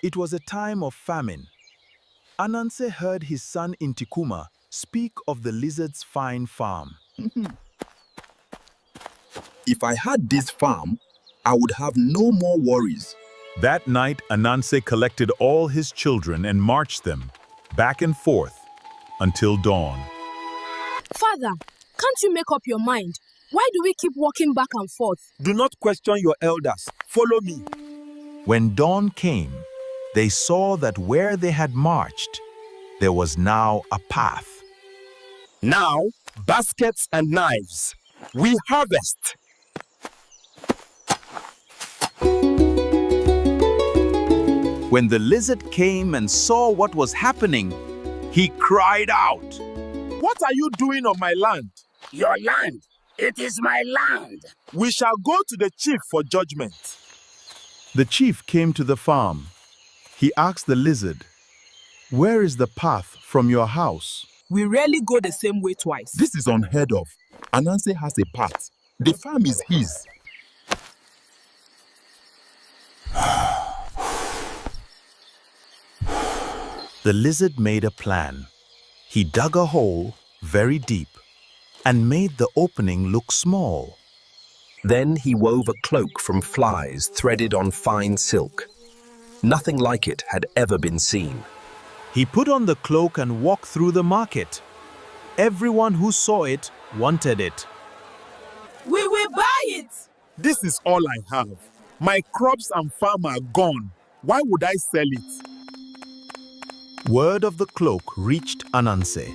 It was a time of famine. Anansi heard his son Intikuma speak of the lizard's fine farm. If I had this farm, I would have no more worries. That night, Anansi collected all his children and marched them back and forth until dawn. Father, can't you make up your mind? Why do we keep walking back and forth? Do not question your elders. Follow me. When dawn came, they saw that where they had marched, there was now a path. Now, baskets and knives. We harvest. When the lizard came and saw what was happening, he cried out, "What are you doing on my land?" Your land. It is my land. "We shall go to the chief for judgment." The chief came to the farm. He asked the lizard, "Where is the path from your house?" We rarely go the same way twice. This is unheard of. Anansi has a path. The farm is his. The lizard made a plan. He dug a hole very deep and made the opening look small. Then he wove a cloak from flies threaded on fine silk. Nothing like it had ever been seen. He put on the cloak and walked through the market. Everyone who saw it wanted it. We will buy it. This is all I have. My crops and farm are gone. Why would I sell it? Word of the cloak reached Anansi.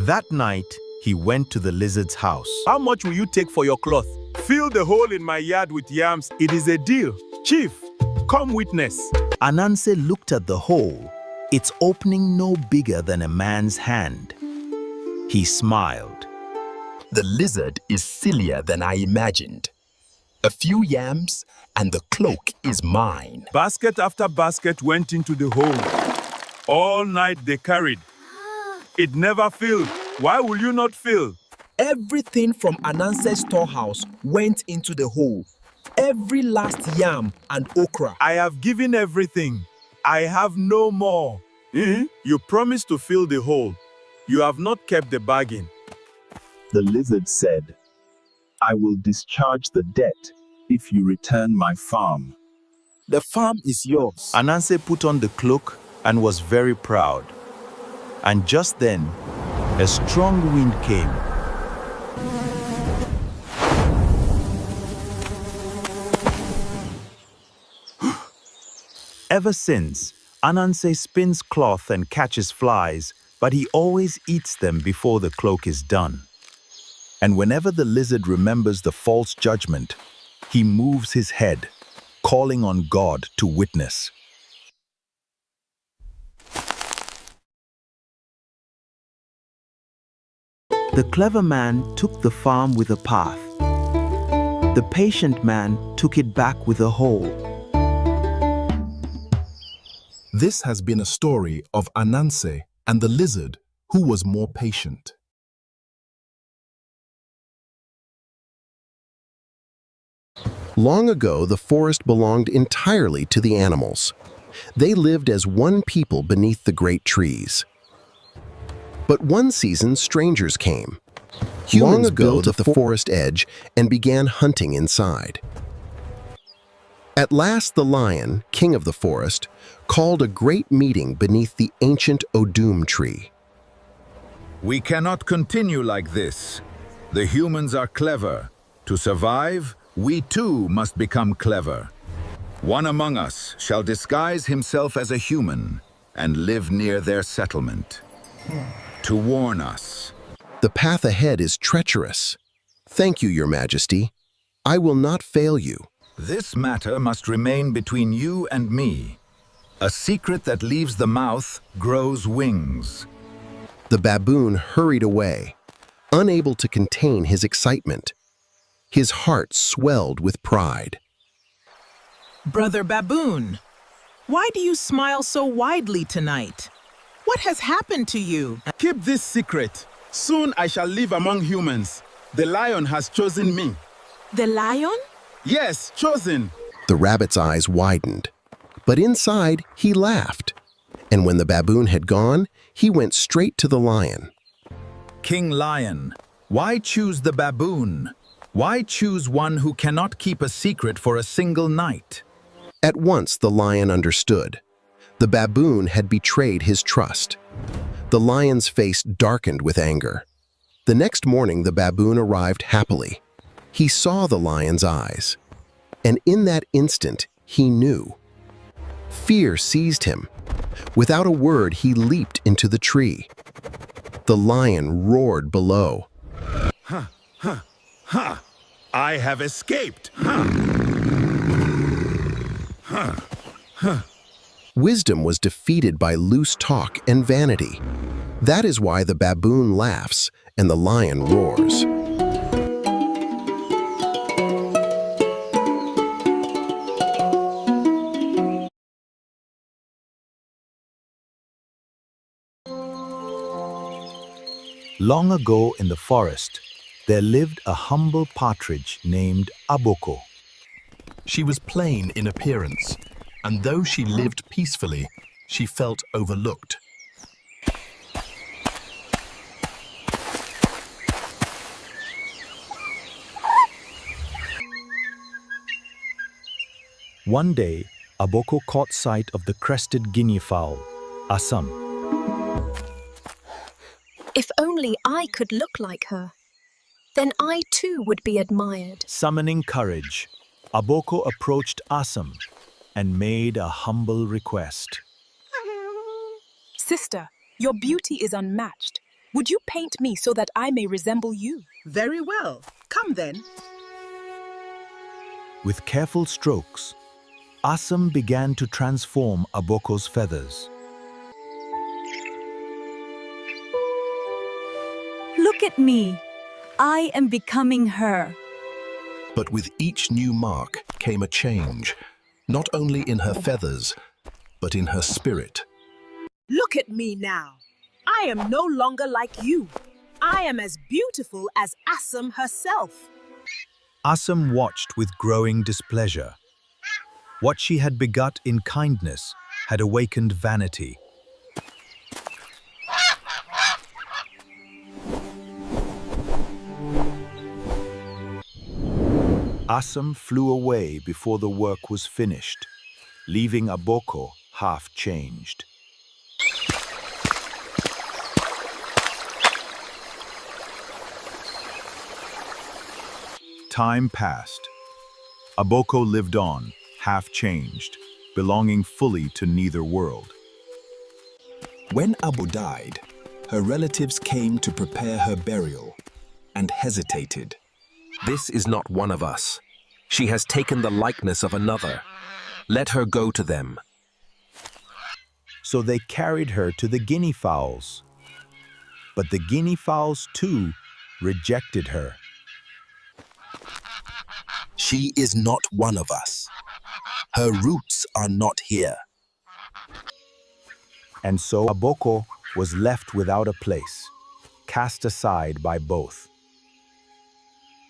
That night, he went to the lizard's house. How much will you take for your cloth? Fill the hole in my yard with yams. It is a deal. Chief, come witness. Anansi looked at the hole, its opening no bigger than a man's hand. He smiled. The lizard is sillier than I imagined. A few yams and the cloak is mine. Basket after basket went into the hole. All night they carried. It never filled. Why will you not fill? Everything from Anansi's storehouse went into the hole. Every last yam and okra. I have given everything. I have no more. You promised to fill the hole. You have not kept the bargain. The lizard said, "I will discharge the debt if you return my farm." The farm is yours. Anansi put on the cloak and was very proud. And just then, a strong wind came. Ever since, Anansi spins cloth and catches flies, but he always eats them before the cloak is done. And whenever the lizard remembers the false judgment, he moves his head, calling on God to witness. The clever man took the farm with a path. The patient man took it back with a hole. This has been a story of Anansi and the lizard who was more patient. Long ago, the forest belonged entirely to the animals. They lived as one people beneath the great trees. But one season, strangers came. Humans built at the forest edge and began hunting inside. At last, the lion, king of the forest, called a great meeting beneath the ancient Odum tree. "We cannot continue like this. The humans are clever. To survive, we too must become clever. One among us shall disguise himself as a human and live near their settlement, to warn us." The path ahead is treacherous. Thank you, Your Majesty. I will not fail you. This matter must remain between you and me. A secret that leaves the mouth grows wings. The baboon hurried away, unable to contain his excitement. His heart swelled with pride. Brother Baboon, why do you smile so widely tonight? What has happened to you? Keep this secret. Soon I shall live among humans. The lion has chosen me. The lion? Yes, chosen. The rabbit's eyes widened. But inside, he laughed. And when the baboon had gone, he went straight to the lion. King Lion, why choose the baboon? Why choose one who cannot keep a secret for a single night? At once the lion understood. The baboon had betrayed his trust. The lion's face darkened with anger. The next morning the baboon arrived happily. He saw the lion's eyes. And in that instant, he knew. Fear seized him. Without a word, he leaped into the tree. The lion roared below. Ha! Ha! Ha! I have escaped! Wisdom was defeated by loose talk and vanity. That is why the baboon laughs and the lion roars. Long ago in the forest, there lived a humble partridge named Aboko. She was plain in appearance, and though she lived peacefully, she felt overlooked. One day, Aboko caught sight of the crested guinea fowl, Asam. If only I could look like her, then I too would be admired. Summoning courage, Aboko approached Asam and made a humble request. Sister, your beauty is unmatched. Would you paint me so that I may resemble you? Very well. Come then. With careful strokes, Asam began to transform Aboko's feathers. Look at me. I am becoming her. But with each new mark came a change, not only in her feathers, but in her spirit. Look at me now. I am no longer like you. I am as beautiful as Asam herself. Asam watched with growing displeasure. What she had begot in kindness had awakened vanity. Asam flew away before the work was finished, leaving Aboko half changed. Time passed. Aboko lived on, half changed, belonging fully to neither world. When Abu died, her relatives came to prepare her burial and hesitated. This is not one of us. She has taken the likeness of another. Let her go to them. So they carried her to the guinea fowls. But the guinea fowls, too, rejected her. She is not one of us. Her roots are not here. And so Aboko was left without a place, cast aside by both.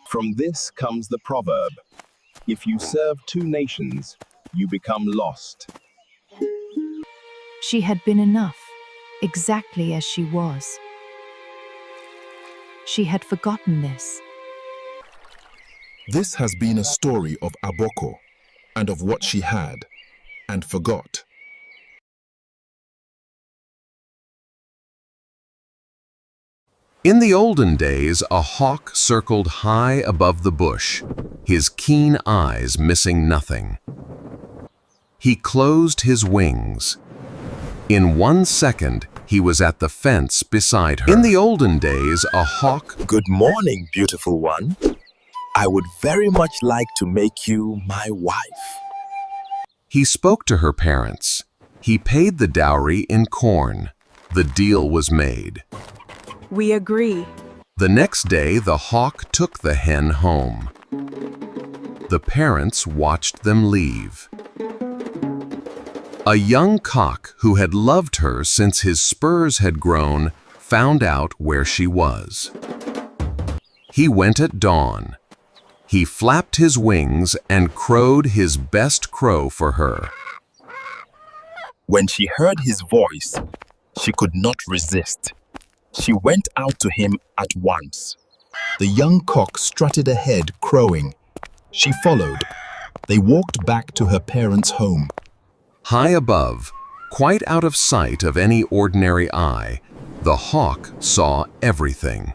From this comes the proverb, if you serve two nations, you become lost. She had been enough, exactly as she was. She had forgotten this. This has been a story of Aboko and of what she had and forgot. In the olden days, a hawk circled high above the bush, his keen eyes missing nothing. He closed his wings. In 1 second, he was at the fence beside her. In the olden days, a hawk... Good morning, beautiful one. I would very much like to make you my wife. He spoke to her parents. He paid the dowry in corn. The deal was made. We agree. The next day, the hawk took the hen home. The parents watched them leave. A young cock who had loved her since his spurs had grown found out where she was. He went at dawn. He flapped his wings and crowed his best crow for her. When she heard his voice, she could not resist. She went out to him at once. The young cock strutted ahead, crowing. She followed. They walked back to her parents' home. High above, quite out of sight of any ordinary eye, the hawk saw everything.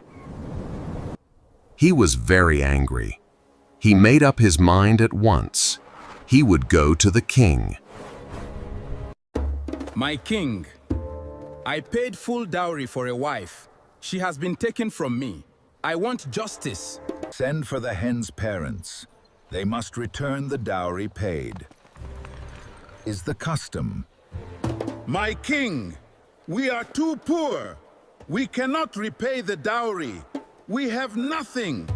He was very angry. He made up his mind at once. He would go to the king. My king, I paid full dowry for a wife. She has been taken from me. I want justice. Send for the hen's parents. They must return the dowry paid. Is the custom. My king, we are too poor. We cannot repay the dowry. We have nothing.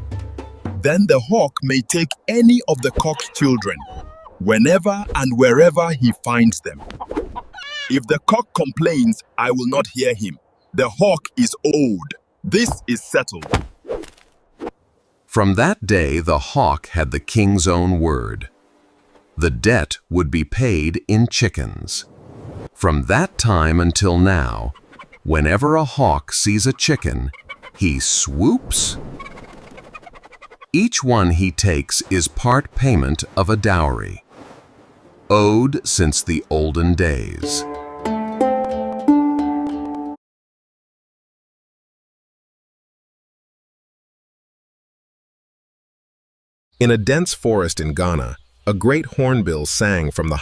Then the hawk may take any of the cock's children, whenever and wherever he finds them. If the cock complains, I will not hear him. The hawk is owed. This is settled. From that day, the hawk had the king's own word. The debt would be paid in chickens. From that time until now, whenever a hawk sees a chicken, he swoops. Each one he takes is part payment of a dowry, owed since the olden days. In a dense forest in Ghana, a great hornbill sang from the